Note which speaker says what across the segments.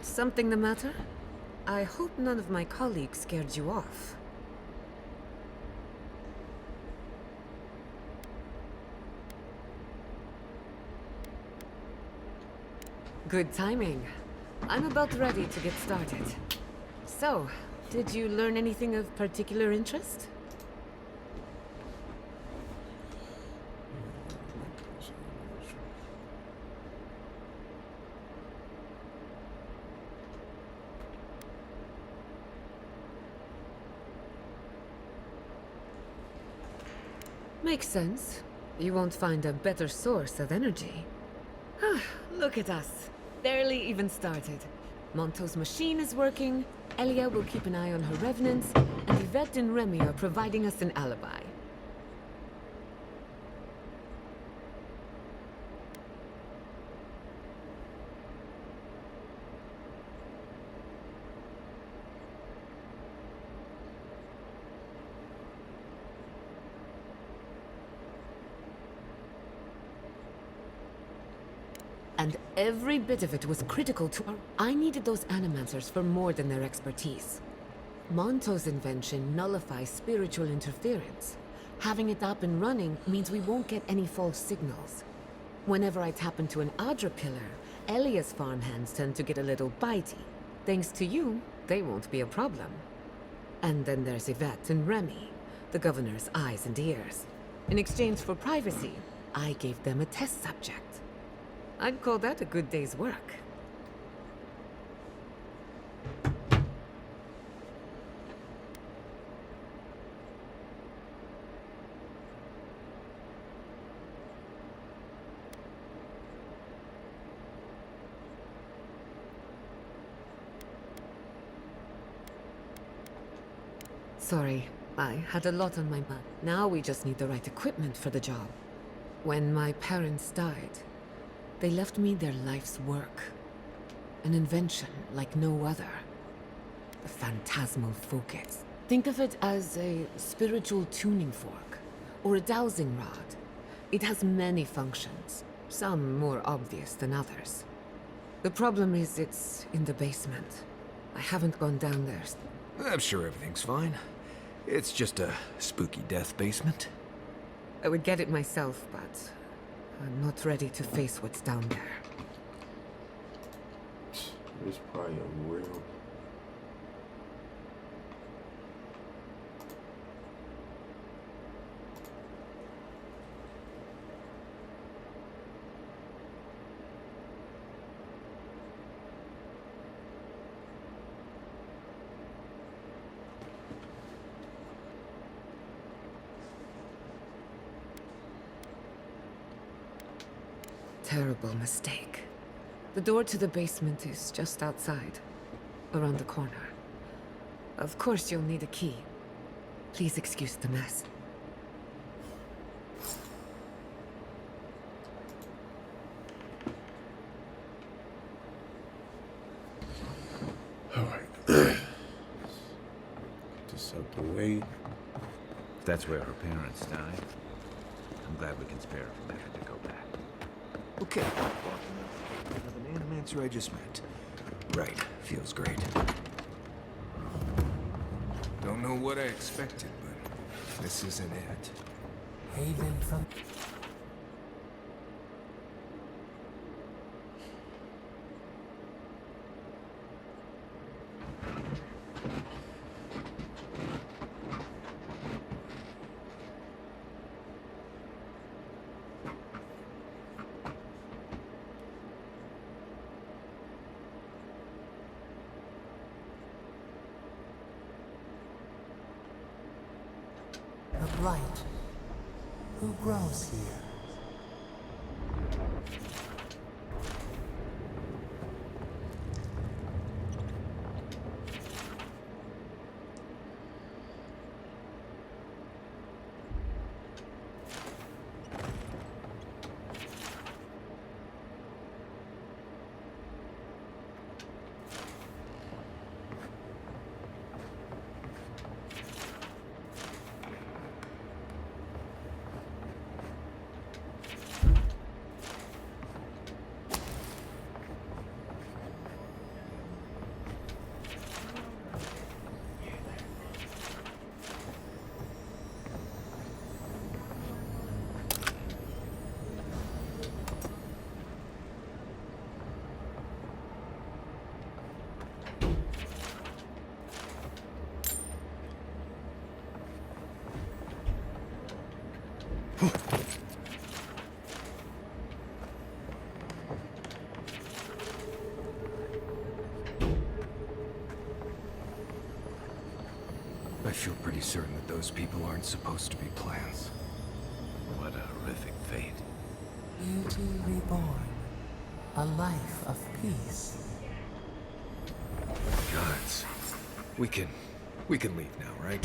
Speaker 1: Something the matter? I hope none of my colleagues scared you off. Good timing. I'm about ready to get started. So, did you learn anything of particular interest? Makes sense. You won't find a better source of energy. Look at us. Barely even started. Monto's machine is working, Elia will keep an eye on her revenants, and Yvette and Remy are providing us an alibi. And every bit of it was critical to our... I needed those animancers for more than their expertise. Monto's invention nullifies spiritual interference. Having it up and running means we won't get any false signals. Whenever I tap into an Adra pillar, Elia's farmhands tend to get a little bitey. Thanks to you, they won't be a problem. And then there's Yvette and Remy, the governor's eyes and ears. In exchange for privacy, I gave them a test subject. I'd call that a good day's work. Sorry, I had a lot on my mind. Now we just need the right equipment for the job. When my parents died, they left me their life's work. An invention like no other. The phantasmal focus. Think of it as a spiritual tuning fork, or a dowsing rod. It has many functions, some more obvious than others. The problem is it's in the basement. I haven't gone down there.
Speaker 2: I'm sure everything's fine. It's just a spooky death basement.
Speaker 1: I would get it myself, but I'm not ready to face what's down there.
Speaker 3: It's probably a real...
Speaker 1: Terrible mistake. The door to the basement is just outside, around the corner. Of course you'll need a key. Please excuse the mess.
Speaker 3: Alright. Just out the way.
Speaker 4: If that's where her parents died, I'm glad we can spare her from having to go back.
Speaker 2: Okay. Of an animancer I just met. Right. Feels great. Don't know what I expected, but this isn't it.
Speaker 1: Haven from...
Speaker 5: The blight. Who grows here?
Speaker 2: feel pretty certain that those people aren't supposed to be plants.
Speaker 4: What a horrific fate.
Speaker 5: Beauty reborn. A life of peace.
Speaker 2: Gods. We can leave now, right?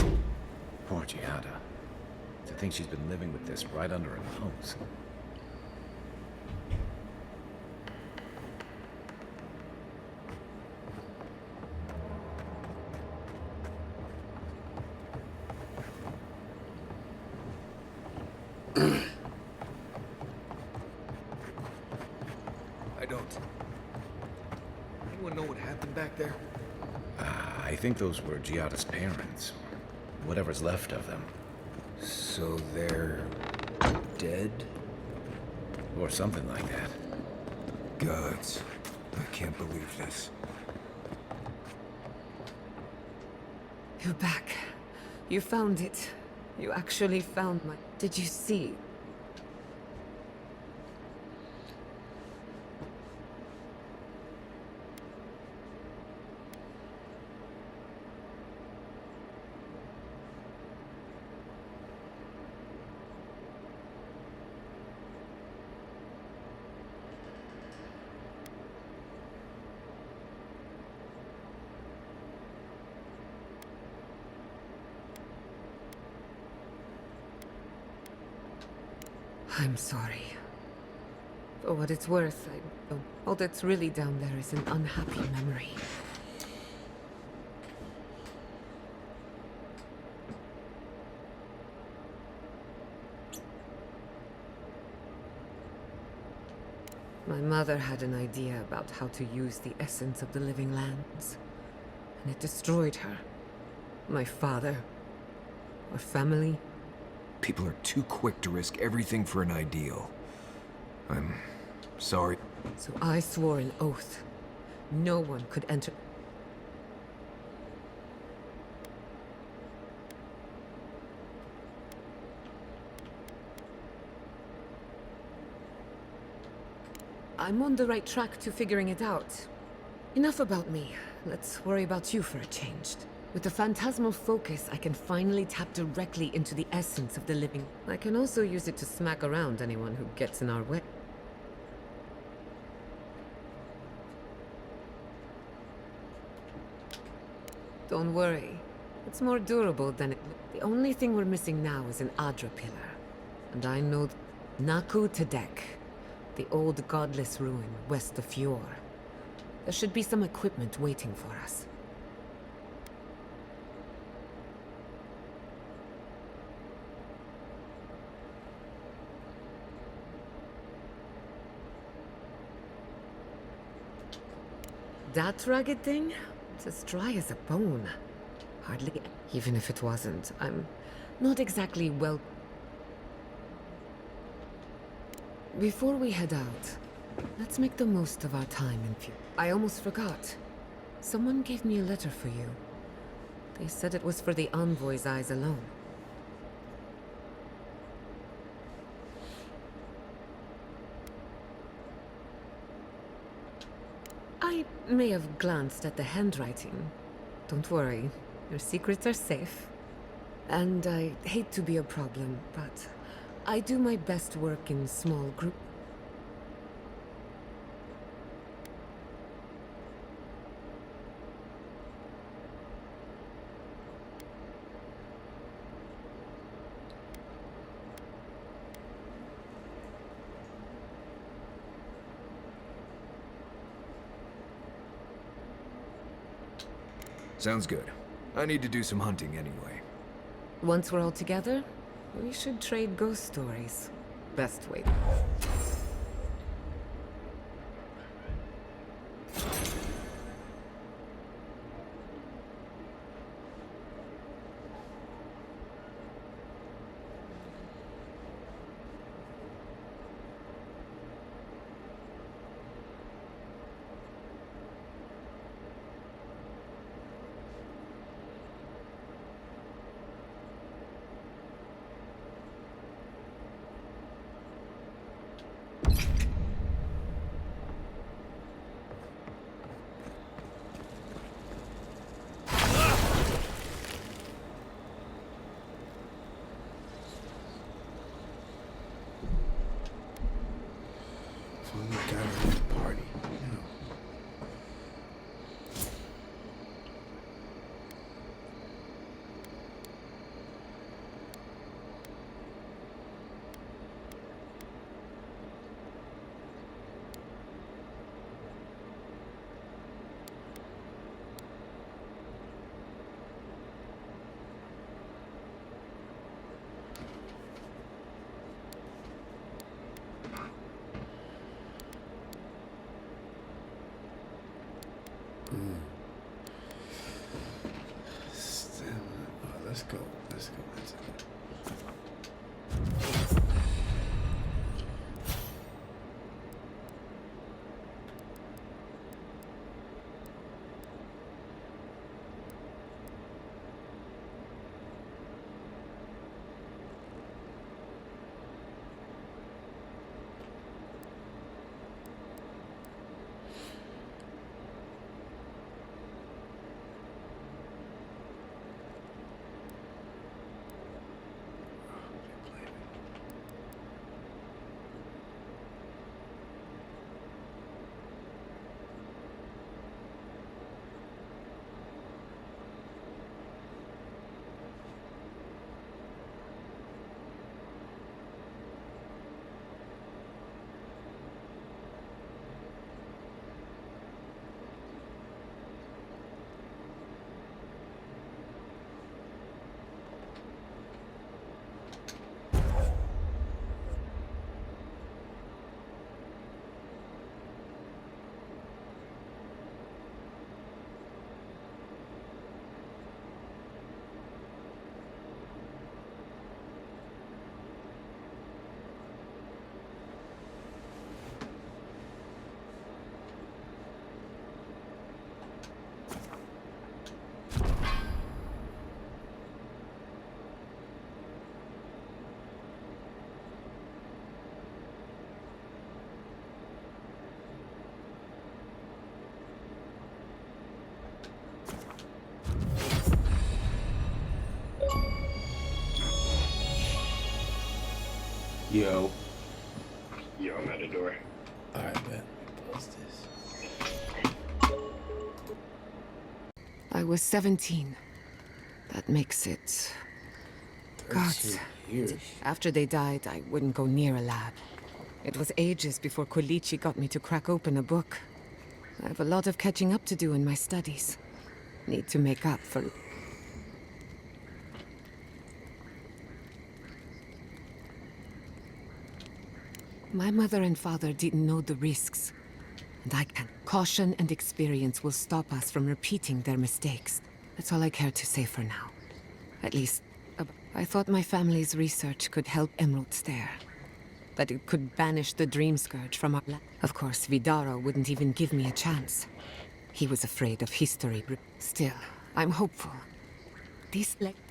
Speaker 4: Poor Giatta. To think she's been living with this right under her nose.
Speaker 2: I don't. Anyone know what happened back there?
Speaker 4: I think those were Giatta's parents. Whatever's left of them.
Speaker 2: So they're dead?
Speaker 4: Or something like that.
Speaker 2: Gods. I can't believe this.
Speaker 1: You're back. You found it. You actually found my... Did you see? I'm sorry. For what it's worth, all that's really down there is an unhappy memory. My mother had an idea about how to use the essence of the living lands, and it destroyed her. My father, our family.
Speaker 2: People are too quick to risk everything for an ideal. I'm sorry.
Speaker 1: So I swore an oath. No one could enter. I'm on the right track to figuring it out. Enough about me. Let's worry about you for a change. With the phantasmal focus, I can finally tap directly into the essence of the living. I can also use it to smack around anyone who gets in our way. Don't worry. It's more durable than it... The only thing we're missing now is an Adra pillar. And I know... Naku Tedek. The old godless ruin west of Fjord. There should be some equipment waiting for us. That ragged thing? It's as dry as a bone. Hardly... Even if it wasn't, I'm not exactly well... Before we head out, let's make the most of our time in Fjord. I almost forgot. Someone gave me a letter for you. They said it was for the Envoy's eyes alone. I may have glanced at the handwriting. Don't worry, your secrets are safe. And I hate to be a problem, but I do my best work in small groups.
Speaker 2: Sounds good. I need to do some hunting anyway.
Speaker 1: Once we're all together, we should trade ghost stories. Best way.
Speaker 3: Stamina. Oh, let's go. Let's go. Let's go. Yo.
Speaker 6: Yo, I'm at the door.
Speaker 3: Alright, man. Post this.
Speaker 1: I was 17. That makes it... God.
Speaker 3: 13 years.
Speaker 1: After they died, I wouldn't go near a lab. It was ages before Quilici got me to crack open a book. I have a lot of catching up to do in my studies. Need to make up for... My mother and father didn't know the risks. And I can. Caution and experience will stop us from repeating their mistakes. That's all I care to say for now. At least, I thought my family's research could help Emerald Stare. That it could banish the dream scourge from our land. Of course, Vidaro wouldn't even give me a chance. He was afraid of history. Still, I'm hopeful.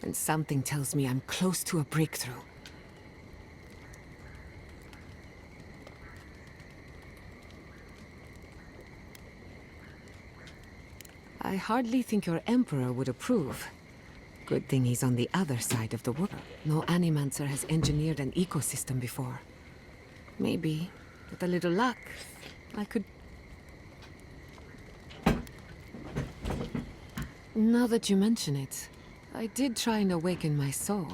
Speaker 1: And something tells me I'm close to a breakthrough. I hardly think your Emperor would approve. Good thing he's on the other side of the world. No Animancer has engineered an ecosystem before. Maybe, with a little luck, I could... Now that you mention it, I did try and awaken my soul.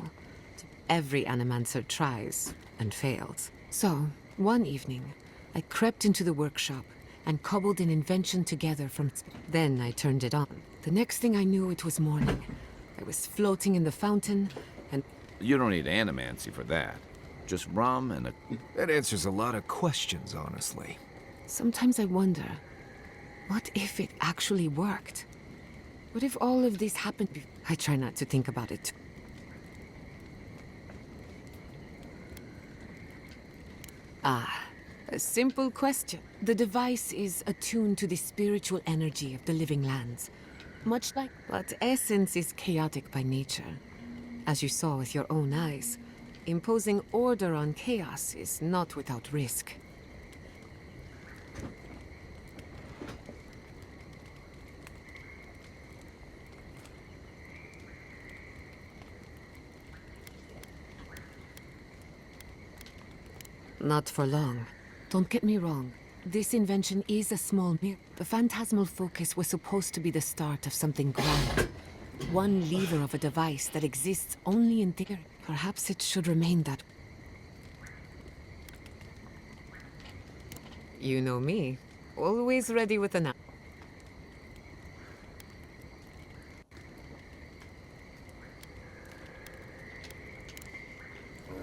Speaker 1: Every Animancer tries and fails. So, one evening, I crept into the workshop and cobbled an invention together from... Then I turned it on. The next thing I knew, it was morning. I was floating in the fountain, and...
Speaker 4: You don't need animancy for that. Just rum and a...
Speaker 2: That answers a lot of questions, honestly.
Speaker 1: Sometimes I wonder, what if it actually worked? What if all of this happened I try not to think about it. Ah, a simple question. The device is attuned to the spiritual energy of the living lands. Much like... But essence is chaotic by nature. As you saw with your own eyes, imposing order on chaos is not without risk. Not for long. Don't get me wrong. This invention is a small mirror. The phantasmal focus was supposed to be the start of something grand. One lever of a device that exists only in theory. Perhaps it should remain that. You know me. Always ready with an...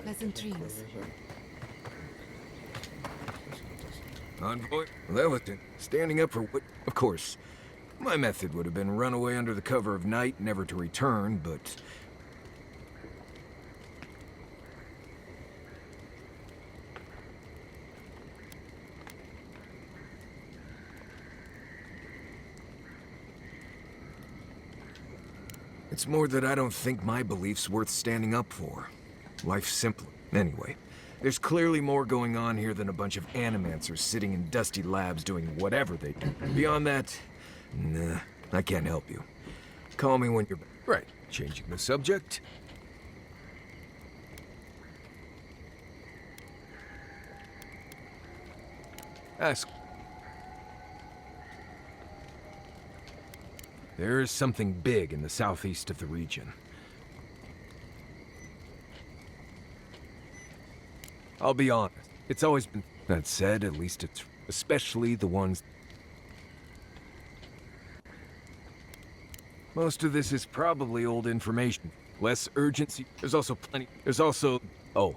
Speaker 1: Pleasant dreams.
Speaker 2: Envoy, Leliton, standing up for what? Of course. My method would have been run away under the cover of night, never to return, but... It's more that I don't think my belief's worth standing up for. Life's simpler. Anyway, there's clearly more going on here than a bunch of animancers sitting in dusty labs doing whatever they do. Beyond that, nah, I can't help you. Call me when you're... Right, changing the subject. Ask. There is something big in the southeast of the region. I'll be honest, it's always been... That said, at least it's... Especially the ones... Most of this is probably old information. Less urgency. There's also plenty... There's also... Oh,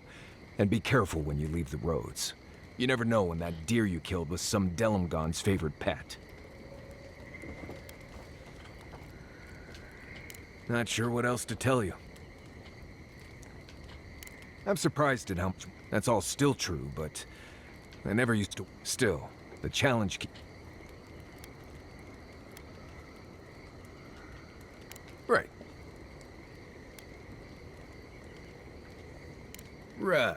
Speaker 2: and be careful when you leave the roads. You never know when that deer you killed was some Delumgon's favorite pet. Not sure what else to tell you. I'm surprised at how much... That's all still true, but... I never used to... Still, the challenge... Right. Right.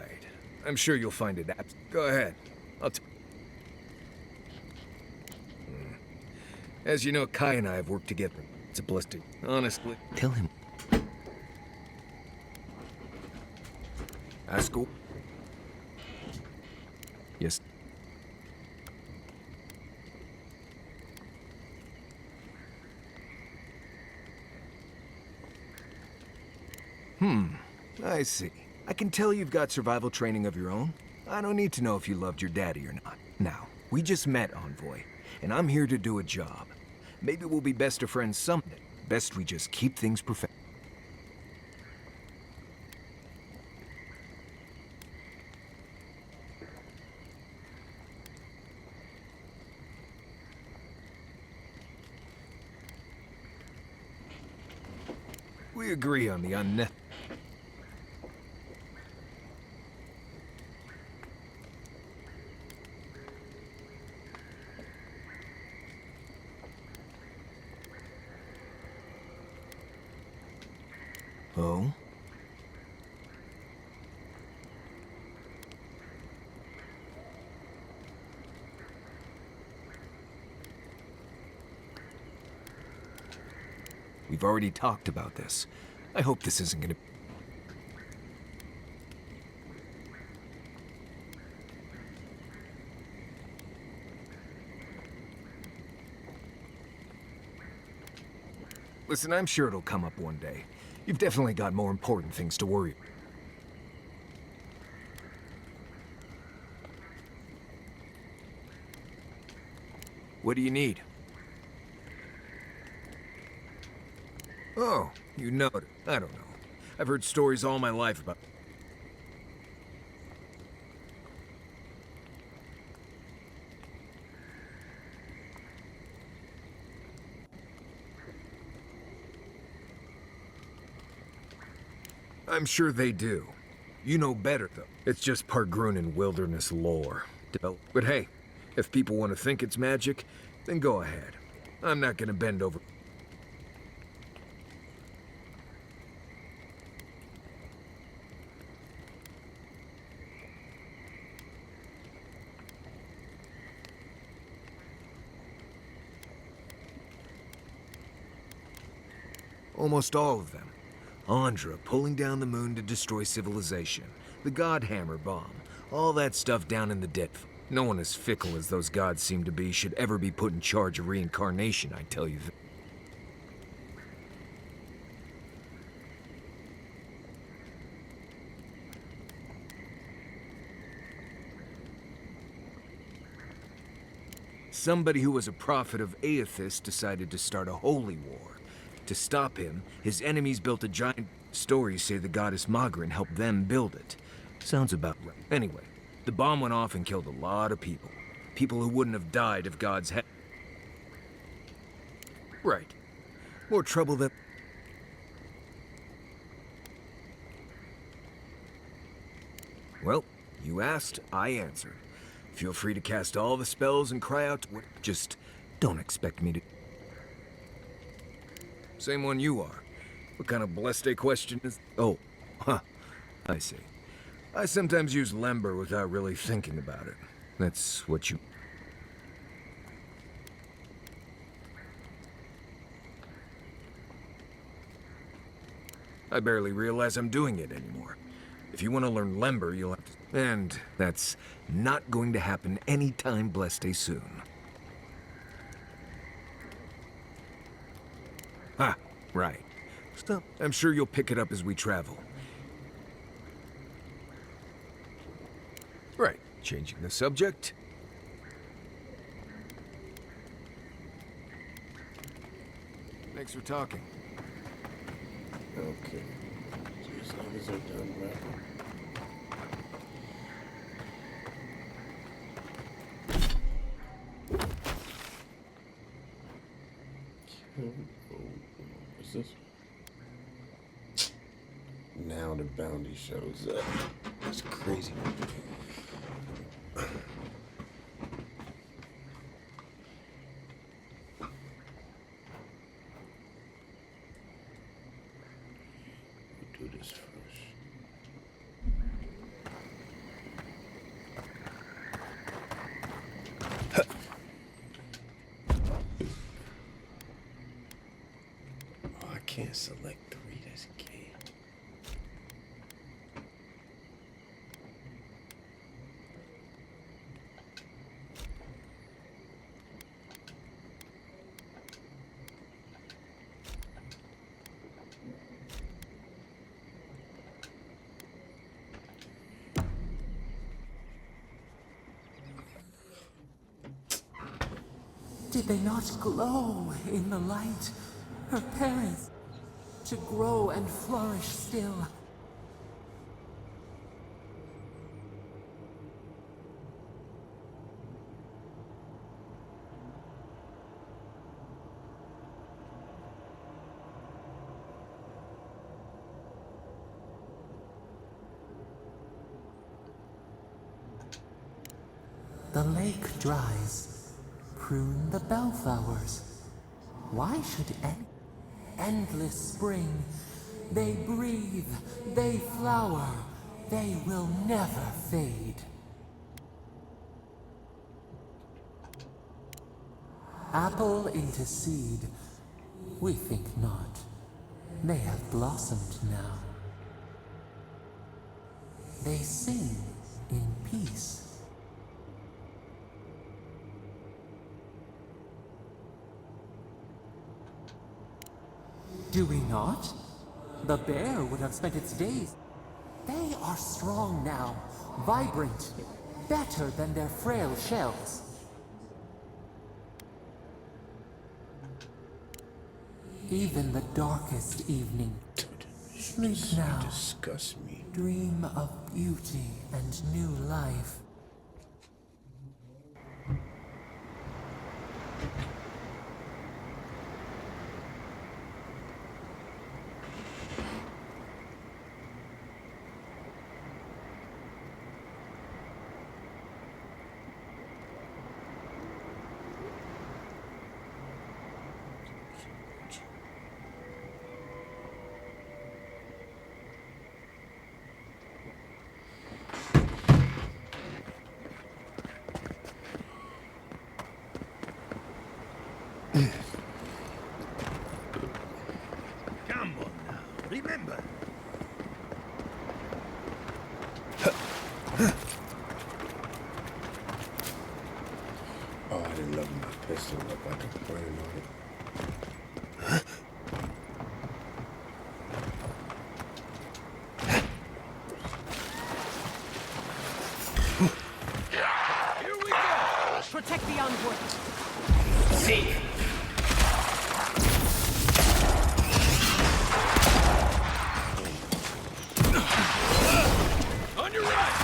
Speaker 2: I'm sure you'll find it apt. Go ahead. As you know, Kai and I have worked together. It's a blessing. Honestly.
Speaker 4: Tell him.
Speaker 2: Asko? Yes. I see. I can tell you've got survival training of your own. I don't need to know if you loved your daddy or not. Now, we just met, Envoy, and I'm here to do a job. Maybe we'll be best of friends someday. Best we just keep things professional. We agree on the unnecessary. Oh? We've already talked about this. I hope this isn't gonna... Listen, I'm sure it'll come up one day. You've definitely got more important things to worry about. What do you need? Oh, you know it. I don't know. I've heard stories all my life about... I'm sure they do. You know better, though. It's just Pargrunan wilderness lore. But hey, if people want to think it's magic, then go ahead. I'm not gonna bend over... Almost all of them. Andra pulling down the moon to destroy civilization. The Godhammer bomb. All that stuff down in the dead. No one as fickle as those gods seem to be should ever be put in charge of reincarnation, I tell you that. Somebody who was a prophet of Aethys decided to start a holy war. To stop him, his enemies built a giant... Stories say the goddess Magrin helped them build it. Sounds about right. Anyway, the bomb went off and killed a lot of people. People who wouldn't have died if gods had... Right. More trouble than... Well, you asked, I answered. Feel free to cast all the spells and cry out. Just don't expect me to... Same one you are. What kind of blessed question is... Oh, huh. I see. I sometimes use Lember without really thinking about it. That's what you... I barely realize I'm doing it anymore. If you want to learn Lember, you'll have to... And that's not going to happen anytime blessed soon. Ah, right. Stop. I'm sure you'll pick it up as we travel. Right. Changing the subject. Thanks for talking.
Speaker 3: Okay. So as long as they're done rapping. What's this? Now the bounty shows up. That's crazy. We'll do this first. Oh, I can't select 3. That's gay.
Speaker 5: Did they not glow in the light? Her parents, to grow and flourish still. The lake dries. Prune the bellflowers. Why should endless spring? They breathe, they flower, they will never fade. Apple into seed, we think not. They have blossomed now. They sing in peace. Do we not? The bear would have spent its days. They are strong now, vibrant, better than their frail shells. Even the darkest evening. Sleep now.
Speaker 3: Disgust me.
Speaker 5: Dream of beauty and new life.
Speaker 4: Come on now, remember.
Speaker 3: Oh, I didn't love my pistol look like a burn on it.
Speaker 1: Here we go! Protect the onward.
Speaker 6: See.
Speaker 2: On your right!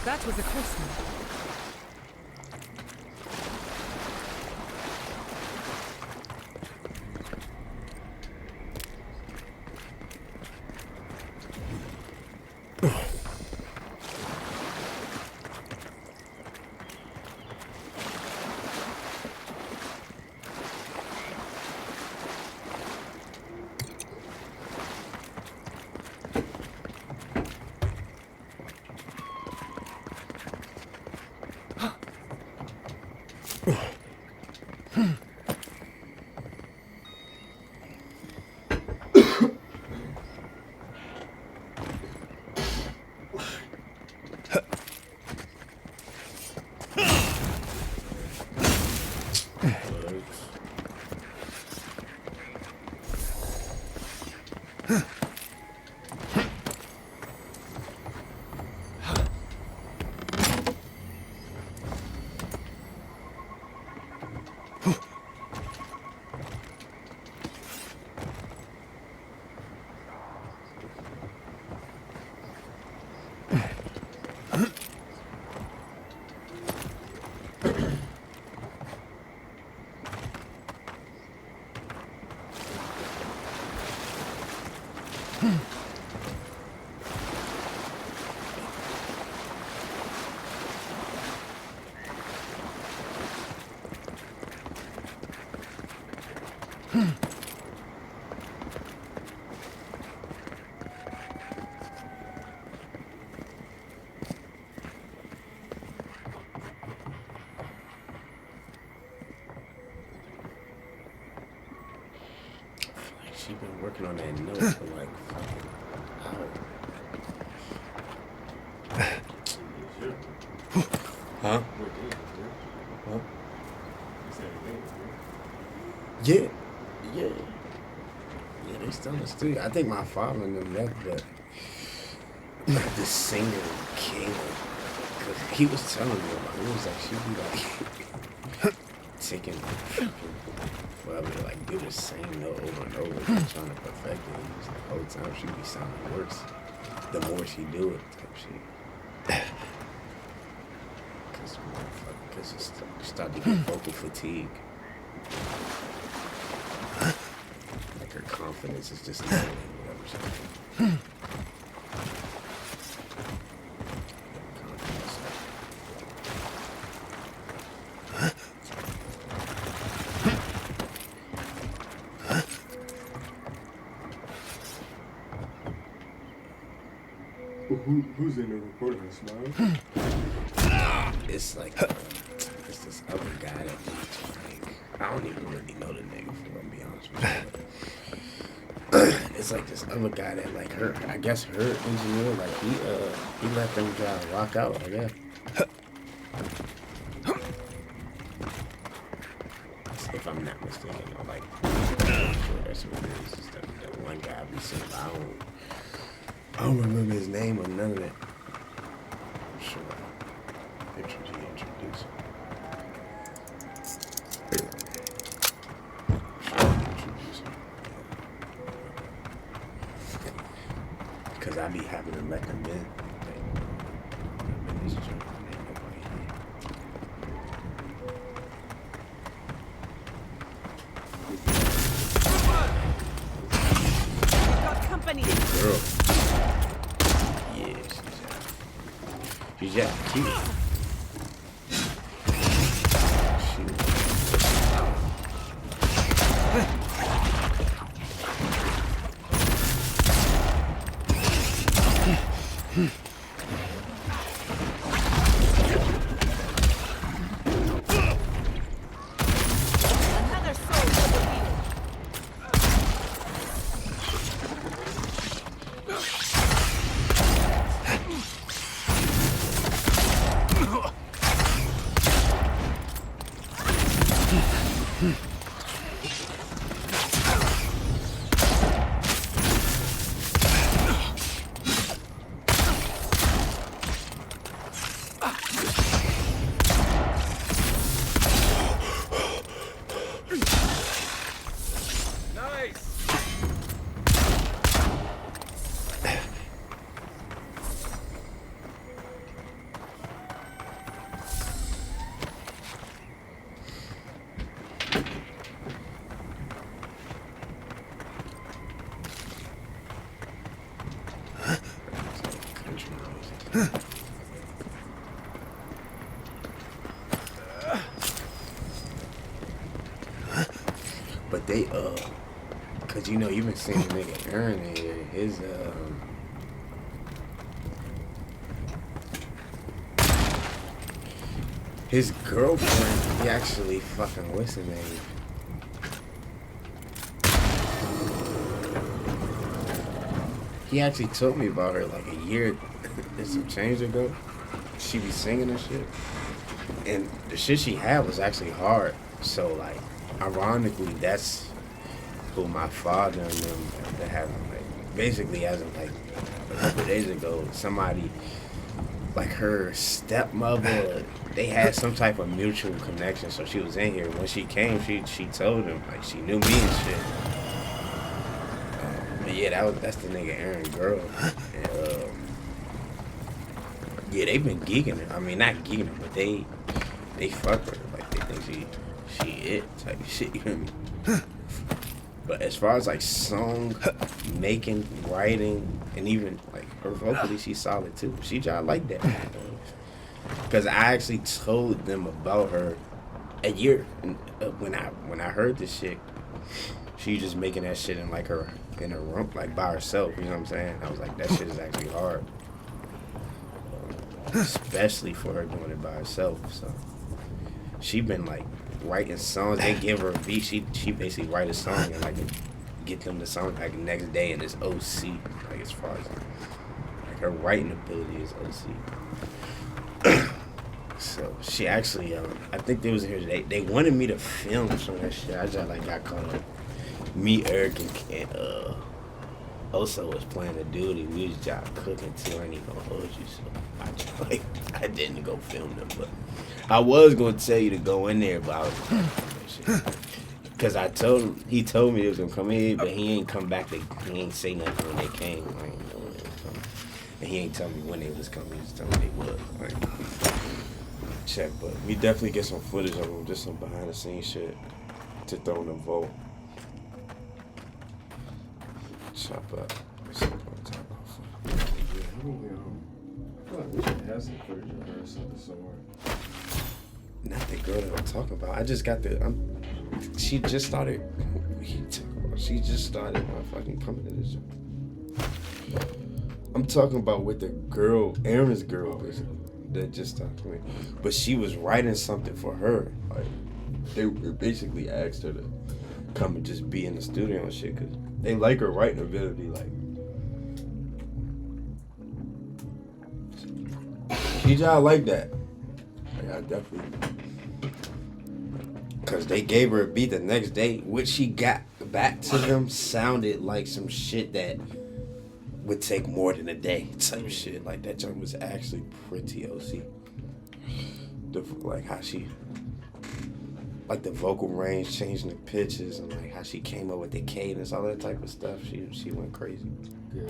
Speaker 1: That was a close one.
Speaker 3: She been working on that note for like fucking hours. Huh? Huh? Yeah. Yeah. Yeah, they still in the studio. I think my father and them left, but like this singer king, cause he was telling me about it. He was like, she'd be like taking forever to like do the same note over and over, trying to perfect it. And he was like, the whole time she'd be sounding worse the more she do it, type shit. Cause it's start to get vocal fatigue. Like her confidence is just not in whatever she's doing.
Speaker 7: Who's in the recording this, man?
Speaker 3: It's like it's this other guy that like I don't even really know the nigga for, I'm be honest with you. It's like this other guy that like her, I guess her engineer, like he let them guys rock out, I guess. If I'm not mistaken, I'm like sure that's what it is. It's that one guy be saying, I don't remember his name or none of that. I'm sure pictures he introduced. Because I be having to let them in.
Speaker 1: Got company.
Speaker 3: Girl. Yeah, she's yeah, cute.
Speaker 1: Another soul defeated.
Speaker 3: But they, cause you know, you've been seeing the nigga Aaron in here. His girlfriend, he actually fucking, what's her name? He actually told me about her like a year and some change ago. She be singing and shit. And the shit she had was actually hard. So like, ironically, that's who my father and them that have like, basically as of like a couple days ago, somebody like her stepmother, they had some type of mutual connection. So she was in here. When she came, she told him like she knew me and shit. But yeah, that's the nigga Aaron girl. And yeah, they've been geeking her. I mean, not geeking her, but they fuck her. Like they think she it type of shit. You hear me? But as far as like song making, writing, and even like her vocally, she's solid too. She just like that. Because I actually told them about her a year when I heard this shit. She just making that shit in her room, like by herself. You know what I'm saying? I was like, that shit is actually hard, especially for her doing it by herself. So she been like writing songs. They give her a beat. She basically write a song and like get them the song like the next day, and it's OC. Like as far as like her writing ability is OC. So she actually, I think they was here today. They wanted me to film some of that shit. I just like got caught up. Me, Eric, and Oso was playing the duty. We was just cooking too. I ain't even gonna hold you, so I didn't go film them. But I was gonna tell you to go in there, but I was because he told me they was gonna come in, but he ain't come back. He ain't say nothing when they came. I ain't know when they was coming, and he ain't tell me when they was coming. He just told me they was. Check, but we definitely get some footage of them, just some behind the scenes shit to throw in the vote. Chop up.
Speaker 7: Yeah, how do we, I feel like we should have some footage of her or something somewhere.
Speaker 3: Not the girl that I'm talking about. I just got she just started. She just started fucking coming to this job. I'm talking about with the girl, Aaron's girl, basically, that just started coming. But she was writing something for her. Like, they basically asked her to come and just be in the studio and shit, because they like her writing ability. Like, she just like that. Like, I definitely. Because they gave her a beat the next day. What she got back to them sounded like some shit that would take more than a day. Type shit. Like, that joint was actually pretty OC. Like, how she... Like, the vocal range, changing the pitches, and, like, how she came up with the cadence, all that type of stuff. She went crazy.
Speaker 7: Yeah.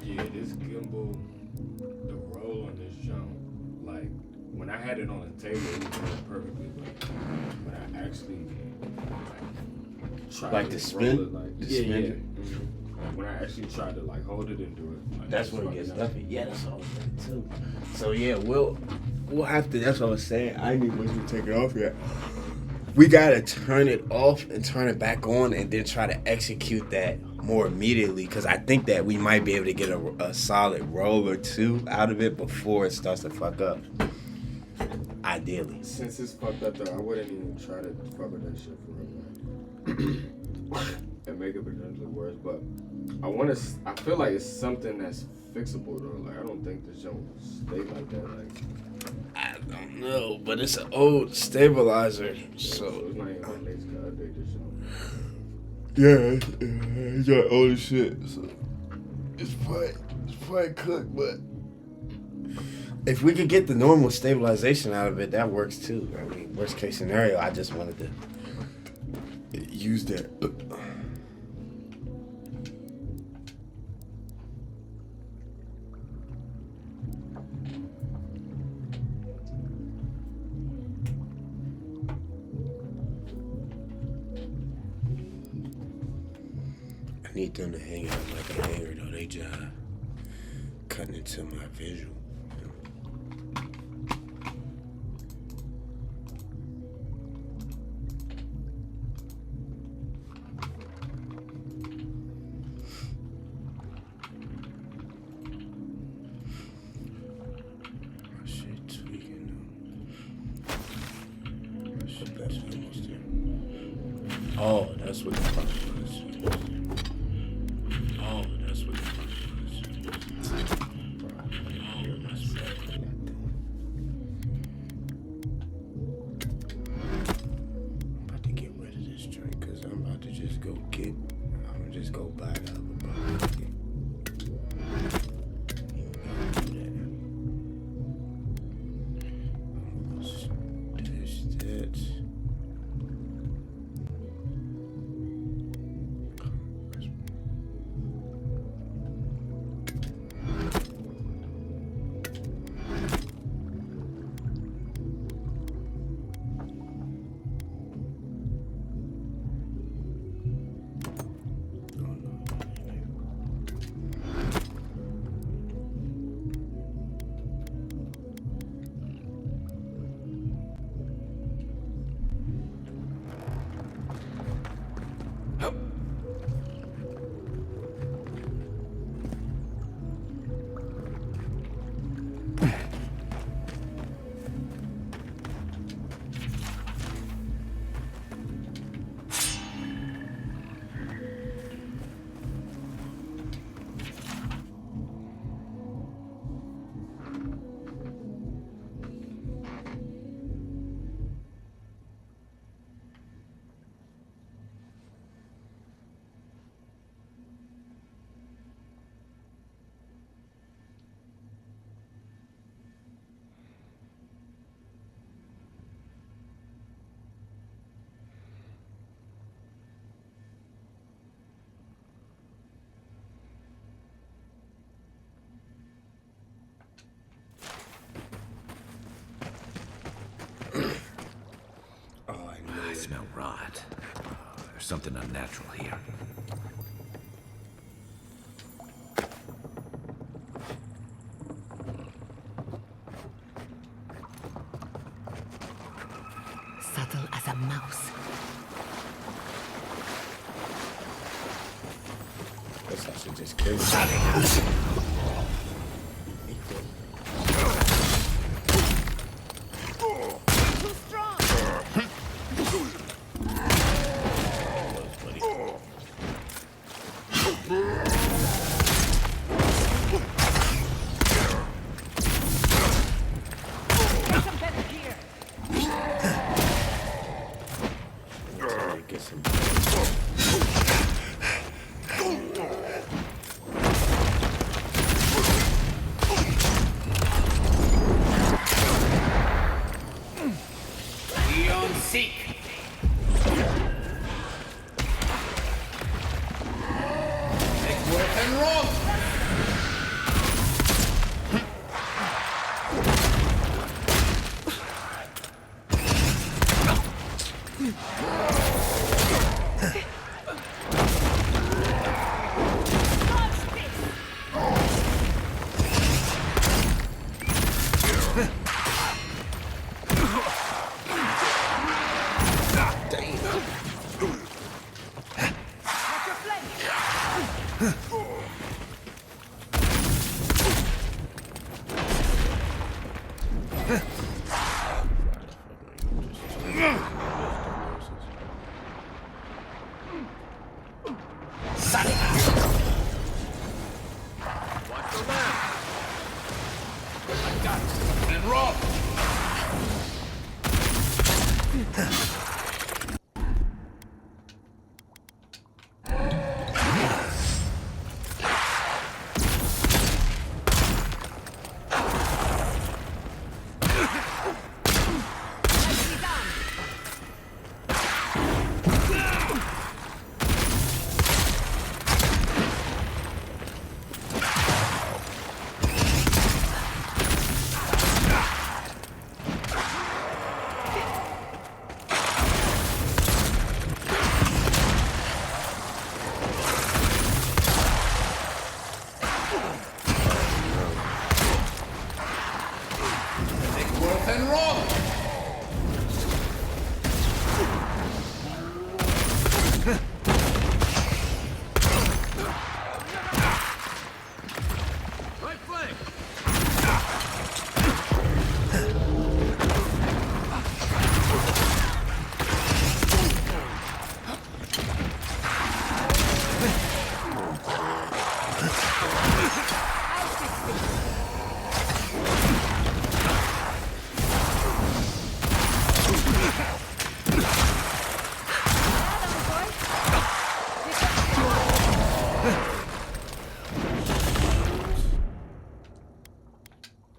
Speaker 7: Yeah, this gimbal... on this jump, like when I had it on the table, it was going perfectly, but when I actually tried
Speaker 3: like
Speaker 7: to
Speaker 3: the spin,
Speaker 7: roll it, like
Speaker 3: the
Speaker 7: yeah,
Speaker 3: spin.
Speaker 7: yeah. Mm-hmm. Like when I actually tried to like hold it and do it, like,
Speaker 3: That's when it gets stuffy. Yeah, that's what I was saying too. So yeah, we'll have to. That's what I was saying. I need once we take it off yet. We gotta turn it off and turn it back on, and then try to execute that more immediately. Because I think that we might be able to get a solid roll or two out of it before it starts to fuck up. Ideally.
Speaker 7: Since it's fucked up though, I wouldn't even try to fuck with that shit for real, man. And make it potentially worse. But I feel like it's something that's fixable though. Like I don't think this junk will stay like that. Like
Speaker 3: I don't know, but it's an old stabilizer, so
Speaker 7: it's not even that next to update this shit.
Speaker 3: yeah, it's got old shit. So it's probably cooked, but if we could get the normal stabilization out of it, that works too. I mean, worst case scenario, I just wanted to use that. need them to hang out like a hanger, though. They just cutting into my visual. Oh, that's what the fuck was. Oh, that's what the fuck was. I'm about to get rid of this drink because I'm about to just go get. I'm gonna just go buy the other bottle.
Speaker 4: I smell rot. There's something unnatural here.
Speaker 1: Subtle as a mouse.
Speaker 3: Guess I should just kill him.
Speaker 6: Seek. Make work and roll.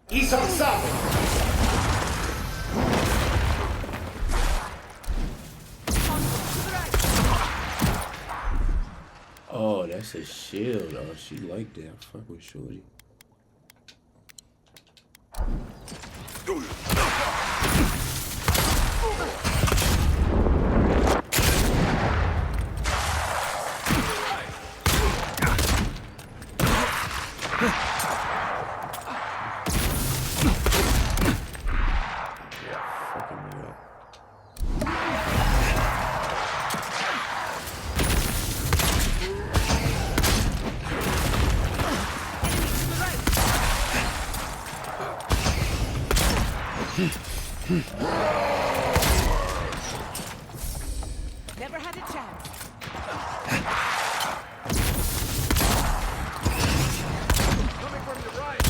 Speaker 6: He's on something.
Speaker 3: Oh, that's a shield. Oh, she like that. Fuck with Shorty. Fucking me up.
Speaker 1: Never had a chance.
Speaker 2: Coming from the right.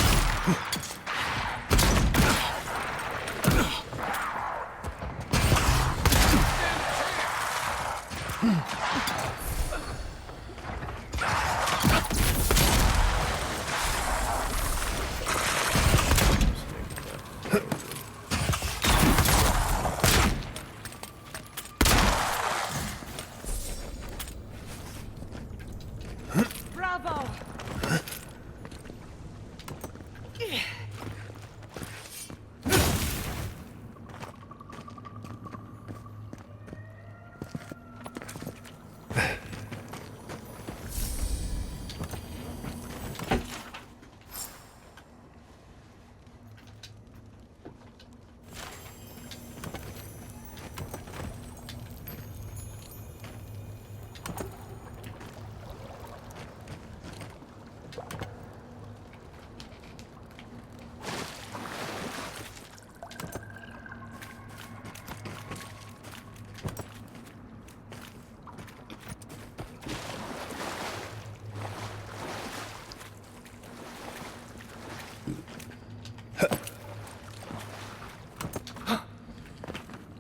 Speaker 1: Bravo!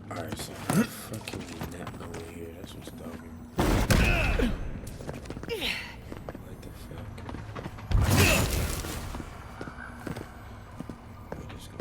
Speaker 3: Alright, so how the fuck can we not over here? That's what's dogging. What the fuck? We'll just go.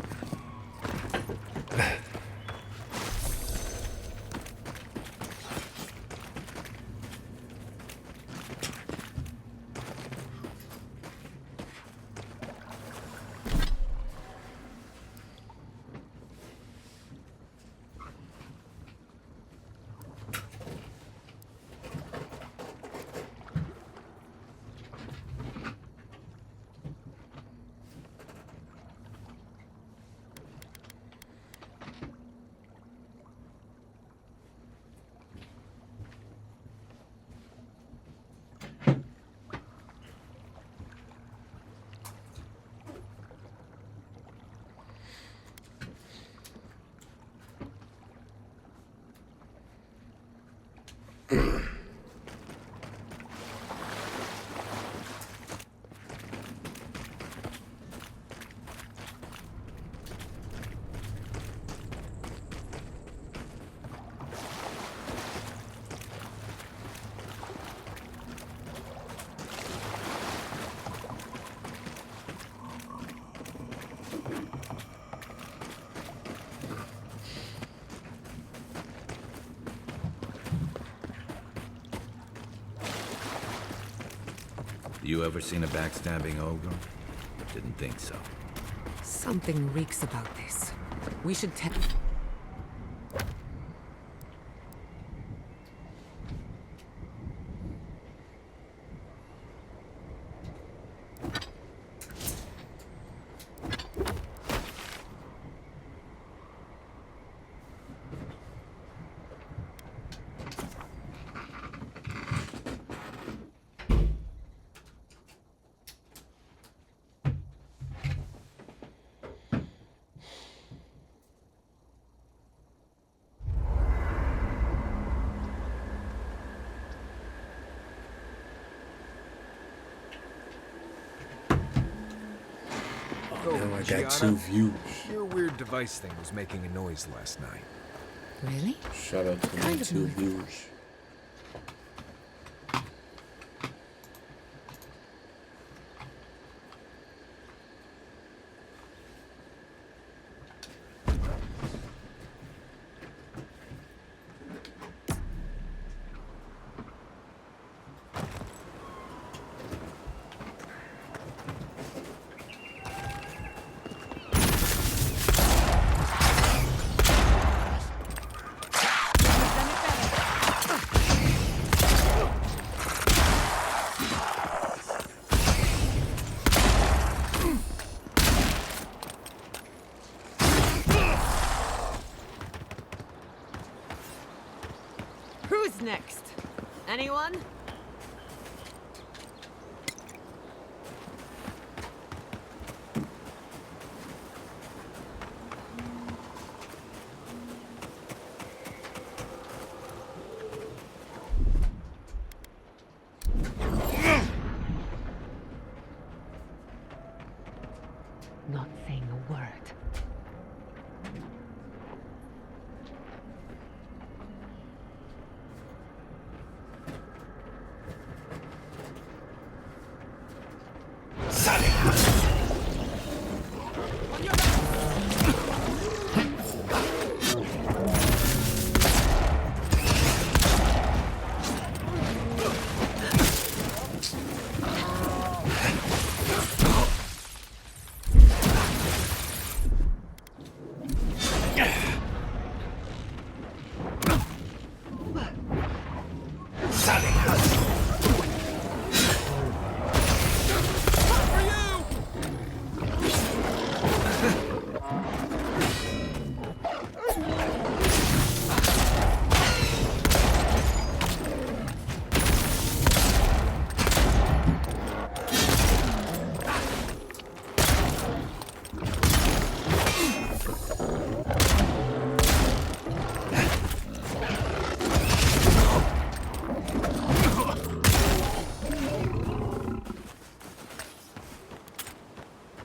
Speaker 4: You ever seen a backstabbing ogre? Didn't think so.
Speaker 1: Something reeks about this. We should tell.
Speaker 3: Now I got
Speaker 2: Giatta,
Speaker 3: 2 views.
Speaker 2: Your weird device thing was making a noise last night.
Speaker 1: Really?
Speaker 3: Shout out to my
Speaker 1: Kind of
Speaker 3: 2
Speaker 1: noise.
Speaker 3: views.
Speaker 1: Anyone? Not saying a word.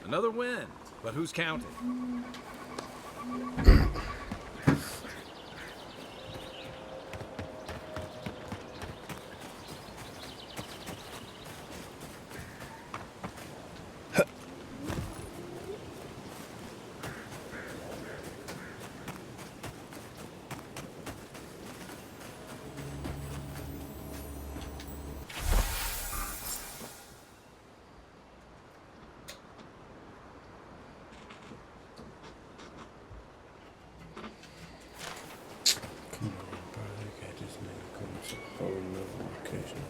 Speaker 4: Another win, but who's counting?
Speaker 3: Come on, bro. Look at this nigga coming to a whole nother location.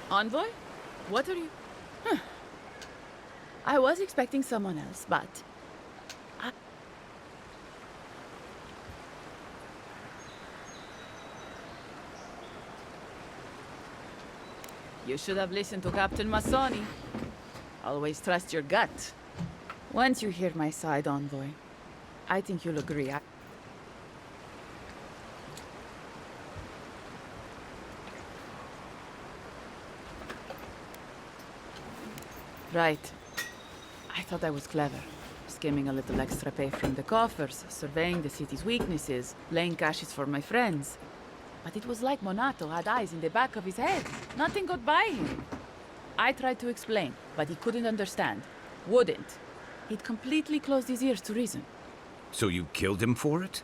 Speaker 8: Envoy? What are you... Huh. I was expecting someone else, but... You should have listened to Captain Massoni. Always trust your gut. Once you hear my side, Envoy, I think you'll agree. Right. I thought I was clever. Skimming a little extra pay from the coffers, surveying the city's weaknesses, laying caches for my friends. But it was like Monato had eyes in the back of his head. Nothing got by him. I tried to explain, but he couldn't understand. Wouldn't. He'd completely closed his ears to reason.
Speaker 4: So you killed him for it?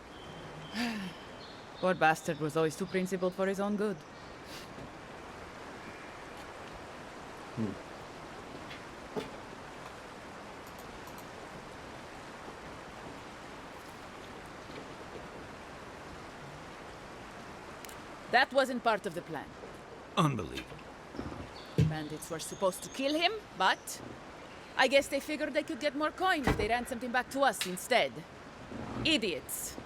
Speaker 8: Poor bastard was always too principled for his own good. That wasn't part of the plan.
Speaker 4: Unbelievable.
Speaker 8: Bandits were supposed to kill him, but I guess they figured they could get more coin if they ran something back to us instead. Idiots.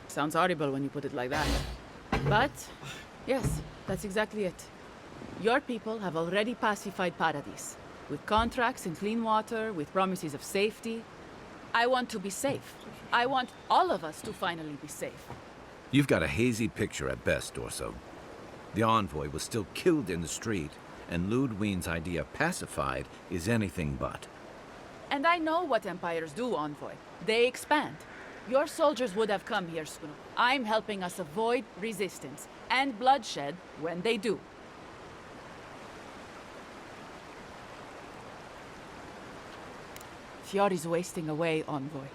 Speaker 8: Sounds horrible when you put it like that. But, yes, that's exactly it. Your people have already pacified Paradise. With contracts and clean water, with promises of safety. I want to be safe. I want all of us to finally be safe.
Speaker 4: You've got a hazy picture at best, Dorso. The envoy was still killed in the street, and Ludwine's idea of pacified is anything but.
Speaker 8: And I know what empires do, envoy. They expand. Your soldiers would have come here soon. I'm helping us avoid resistance and bloodshed when they do. Fiori's wasting away, envoy.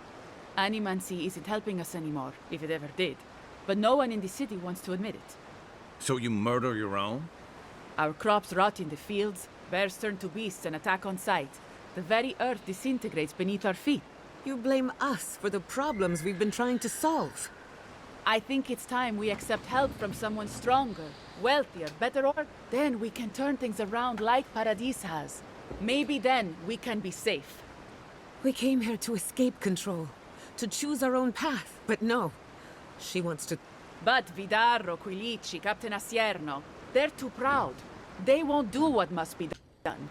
Speaker 8: Animancy isn't helping us anymore, if it ever did. But no one in the city wants to admit it.
Speaker 4: So you murder your own?
Speaker 8: Our crops rot in the fields, bears turn to beasts and attack on sight. The very earth disintegrates beneath our feet.
Speaker 1: You blame us for the problems we've been trying to solve.
Speaker 8: I think it's time we accept help from someone stronger, wealthier, better or... Then we can turn things around like Paradis has. Maybe then we can be safe.
Speaker 1: We came here to escape control, to choose our own path, but no. She wants to...
Speaker 8: But Vidarro, Quilici, Captain Asierno, they're too proud. They won't do what must be done.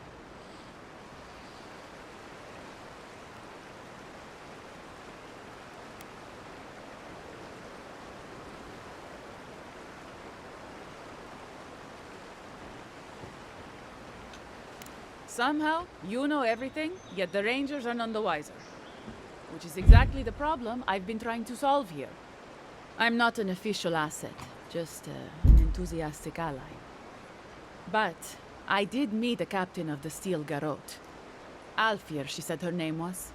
Speaker 8: Somehow, you know everything, yet the Rangers are none the wiser. Which is exactly the problem I've been trying to solve here. I'm not an official asset, just an enthusiastic ally. But I did meet the captain of the Steel Garrote. Alfir, she said her name was.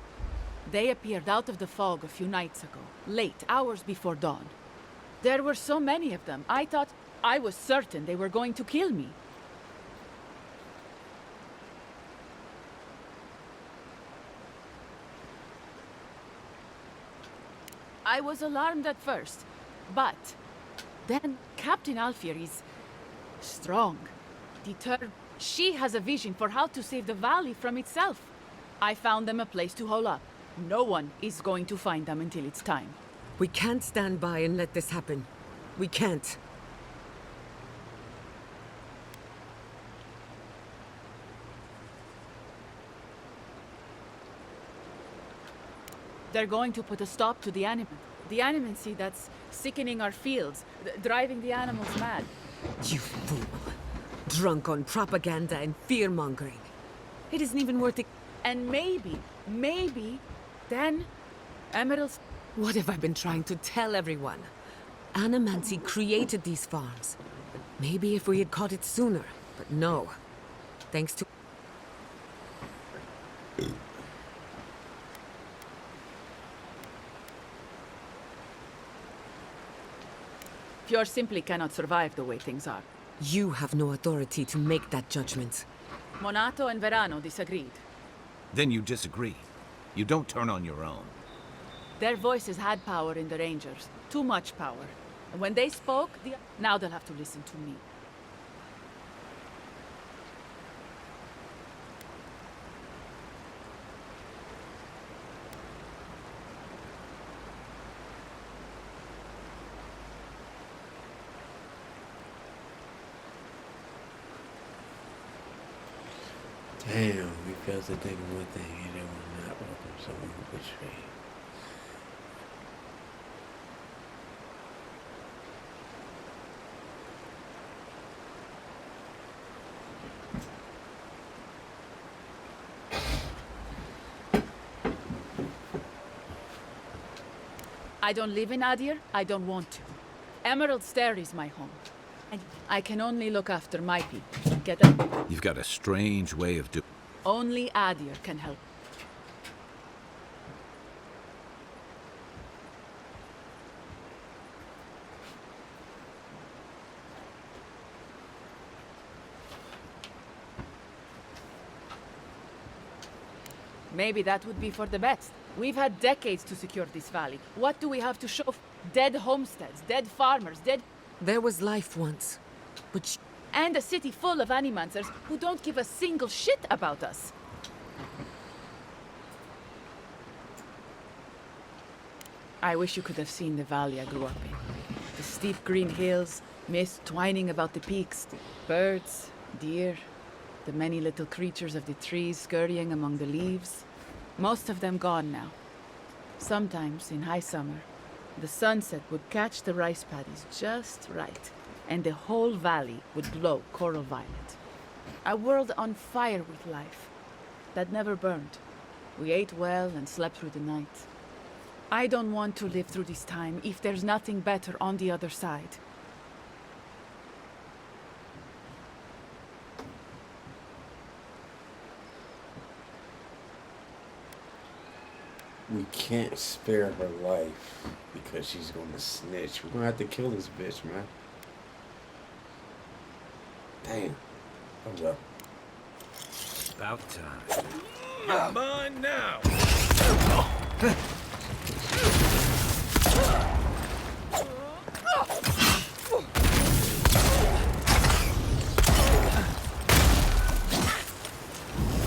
Speaker 8: They appeared out of the fog a few nights ago, late, hours before dawn. There were so many of them, I was certain they were going to kill me. I was alarmed at first, but then Captain Alfir is strong, determined. She has a vision for how to save the valley from itself. I found them a place to hole up. No one is going to find them until it's time.
Speaker 1: We can't stand by and let this happen. We can't.
Speaker 8: They're going to put a stop to the animancy that's sickening our fields, driving the animals mad.
Speaker 1: You fool. Drunk on propaganda and fear-mongering. It isn't even worth it.
Speaker 8: And maybe, then, Emerald's...
Speaker 1: What have I been trying to tell everyone? Animancy created these farms. Maybe if we had caught it sooner, but no. Thanks to...
Speaker 8: Fjord simply cannot survive the way things are.
Speaker 1: You have no authority to make that judgment.
Speaker 8: Monato and Verano disagreed.
Speaker 4: Then you disagree. You don't turn on your own.
Speaker 8: Their voices had power in the Rangers. Too much power. And when they spoke, now they'll have to listen to me.
Speaker 3: Damn, we failed to take one thing and then we're not welcome someone who betrayed.
Speaker 8: I don't live in Adir. I don't want to. Emerald Stair is my home. And I can only look after my people. Get it?
Speaker 4: You've got a strange way of doing.
Speaker 8: Only Adir can help. Maybe that would be for the best. We've had decades to secure this valley. What do we have to show? Dead homesteads, dead farmers, dead...
Speaker 1: There was life once.
Speaker 8: And a city full of animancers who don't give a single shit about us. I wish you could have seen the valley I grew up in. The steep green hills, mist twining about the peaks, birds, deer, the many little creatures of the trees scurrying among the leaves. Most of them gone now. Sometimes, in high summer, the sunset would catch the rice paddies just right, and the whole valley would glow coral violet. A world on fire with life that never burned. We ate well and slept through the night. I don't want to live through this time if there's nothing better on the other side.
Speaker 3: We can't spare her life because she's gonna snitch. We're gonna have to kill this bitch, man. Damn. Hold up.
Speaker 4: About time. You're mine now.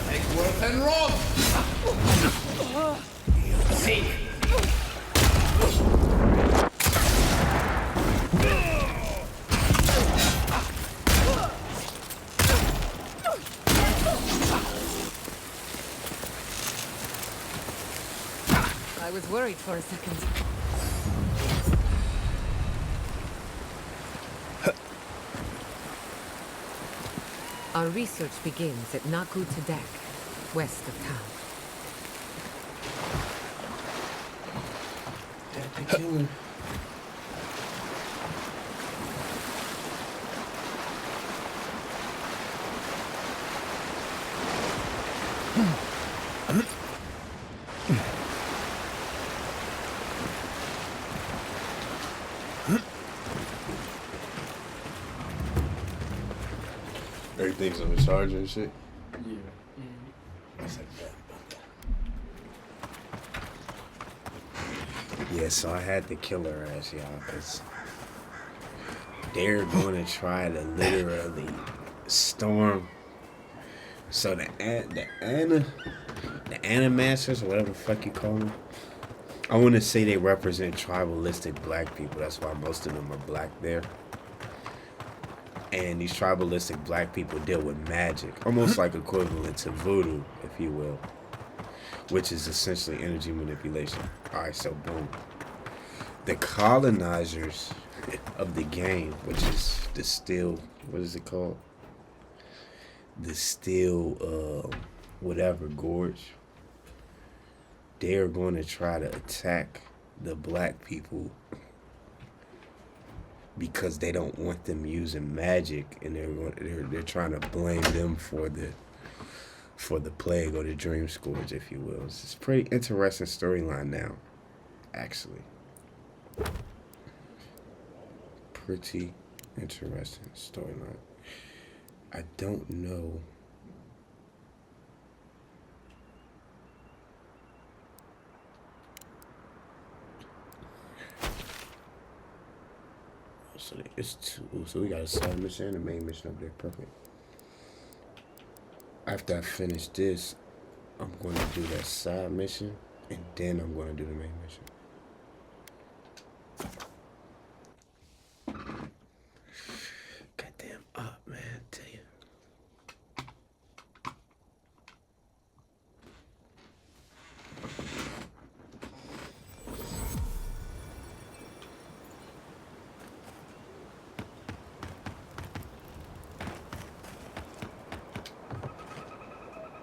Speaker 6: Make work and wrong! Seek!
Speaker 1: I was worried for a second. Our research begins at Naku Tadek, west of town.
Speaker 3: They kill him. Everything's on the charger and shit.
Speaker 7: Yeah.
Speaker 3: That's like that. Yeah, so I had to kill her ass, y'all, because they're going to try to literally storm. So the Animancers, or whatever the fuck you call them, I want to say they represent tribalistic black people. That's why most of them are black there. And these tribalistic black people deal with magic, almost like equivalent to voodoo, if you will, which is essentially energy manipulation. All right, so boom. The colonizers of the game, which is the steel, what is it called? The steel, whatever, gorge. They are going to try to attack the black people because they don't want them using magic, and they're trying to blame them for the plague or the dream scourge, if you will. It's a pretty interesting storyline now, actually. Pretty interesting storyline. I don't know. So it's two. So we got a side mission and a main mission up there. Perfect. After I finish this, I'm going to do that side mission, and then I'm going to do the main mission. Goddamn up, man. I tell you.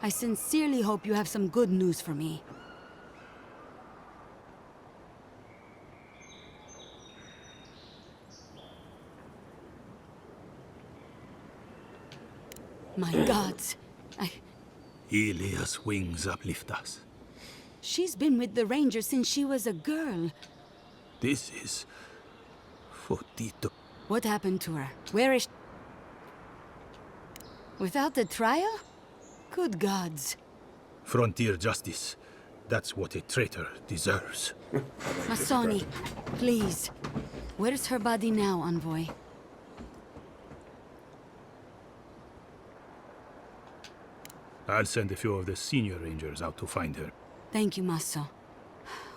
Speaker 9: I sincerely hope you have some good news for me. My gods,
Speaker 10: Ilia's wings uplift us.
Speaker 9: she's been with the Rangers since she was a girl.
Speaker 10: This is for Tito.
Speaker 9: What happened to her? Where is she? Without the trial? Good gods.
Speaker 10: Frontier justice. That's what a traitor deserves.
Speaker 9: Masoni, please. Where's her body now, Envoy?
Speaker 10: I'll send a few of the senior rangers out to find her.
Speaker 9: Thank you, Maso.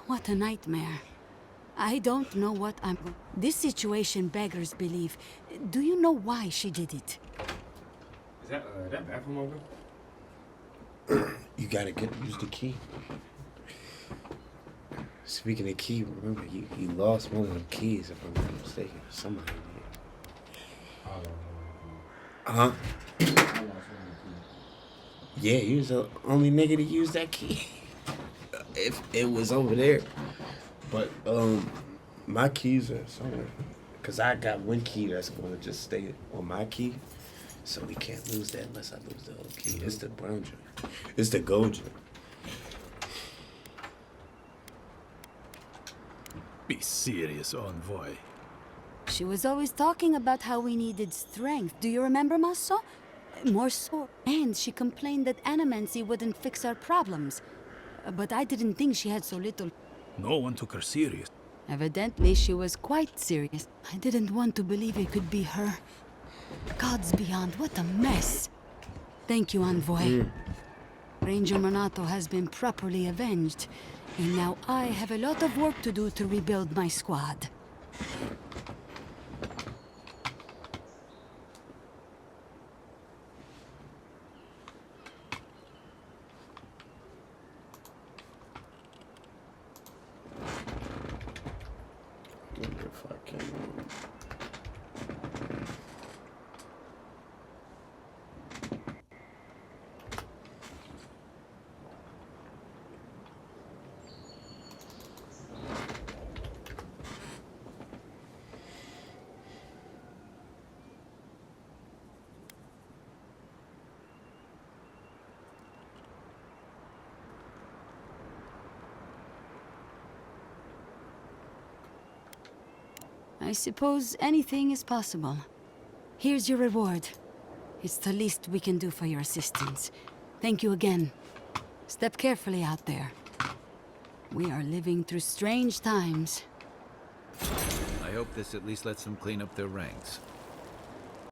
Speaker 9: What a nightmare. I don't know what I'm... This situation beggars belief. Do you know why she did it?
Speaker 7: Is that bathroom open?
Speaker 3: You gotta use the key. Speaking of key, remember, you lost one of them keys, if I'm not mistaken. Somebody did. Huh? Yeah, you was the only nigga to use that key. If it was over there. But, my keys are somewhere. Because I got one key that's going to just stay on my key. So we can't lose that unless I lose the other key. It's the brown joint. It's the gold joint.
Speaker 10: Be serious, Envoy.
Speaker 9: She was always talking about how we needed strength. Do you remember, Maso? More so. And she complained that animancy wouldn't fix our problems. But I didn't think she had so little.
Speaker 10: No one took her serious.
Speaker 9: Evidently, she was quite serious. I didn't want to believe it could be her. Gods beyond, what a mess. Thank you, Envoy. Ranger Monato has been properly avenged. And now I have a lot of work to do to rebuild my squad.
Speaker 3: I wonder if I can...
Speaker 9: I suppose anything is possible. Here's your reward. It's the least we can do for your assistance. Thank you again. Step carefully out there. We are living through strange times.
Speaker 4: I hope this at least lets them clean up their ranks.